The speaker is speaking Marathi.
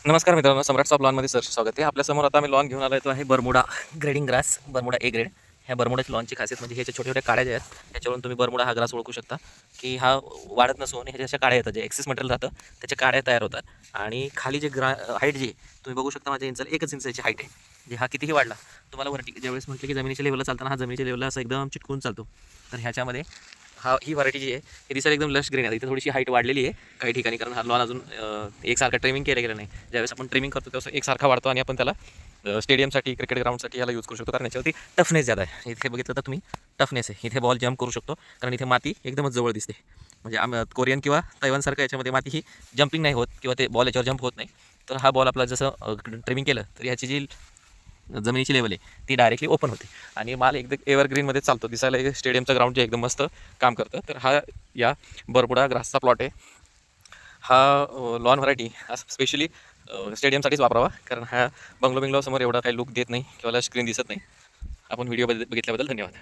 नमस्कार मित्रांनो, सम्राट ऑफ लॉनमध्ये सर स्वागत आहे. आपल्यासमोर आता आम्ही लॉन घेऊन आलो तो आहे Bermuda grading grass, Bermuda A grade. ह्या बरमुडाची लॉनची खासियत म्हणजे ह्याच्या छोट्या छोट्या काड्या ज्या आहेत ह्याच्यावरून तुम्ही बरमुडा हा ग्रास ओळखू शकता की हा वाढत नसून ह्याच्या अशा काड्या येतात, जे एक्सेस मटेरियल राहतं त्याच्या काड्या तयार होतात. आणि खाली जे हाईट जी तुम्ही बघू शकता, माझ्या इंचाला 1 इंचाची हाईट आहे. जे हा कितीही वाढला तुम्हाला वरती ज्यावेळेस म्हटलं की जमिनीच्या लेवलला चालताना हा जमिनीच्या लेवलला असं एकदम चिटकून चालतो. तर ह्याच्यामध्ये ही व्हरायटी जी आहे ही दिसायला एकदम लश ग्रीन आहे. इथे थोडीशी हाईट वाढलेली आहे काही ठिकाणी, कारण हा लॉन अजून एकसारखा ट्रिमिंग केलं गेलं नाही. ज्यावेळेस आपण ट्रिमिंग करतो तेव्हा एकसारखा वाढतो आणि आपण त्याला स्टेडियमसाठी, क्रिकेट ग्राउंडसाठी याला यूज करू शकतो, कारण याच्यावरती टफनेस जादा आहे. इथे बघितलं तर तुम्ही टफनेस आहे, इथे बॉल जम्प करू शकतो कारण इथे माती एकदमच जवळ दिसते. म्हणजे कोरियन किंवा तैवानसारखं याच्यामध्ये माती ही जम्पिंग नाही होत किंवा ते बॉल याच्यावर जम्प होत नाही. तर हा बॉल आपला जसं ट्रिमिंग केलं तर ह्याची जी जमिनीची लेवल आहे ती डायरेक्टली ओपन होते आणि माल एकदम एव्हरग्रीनमध्ये चालतो. दिसायला स्टेडियमचं ग्राउंड जे एकदम मस्त काम करतं. तर हा या बरमुडा ग्रासचा प्लॉट आहे. हा लॉन व्हरायटी हा स्पेशली स्टेडियमसाठीच वापरावा, कारण हा बंगलो समोर एवढा काही लुक देत नाही किंवा स्क्रीन दिसत नाही. आपण व्हिडिओ बघितल्याबद्दल धन्यवाद.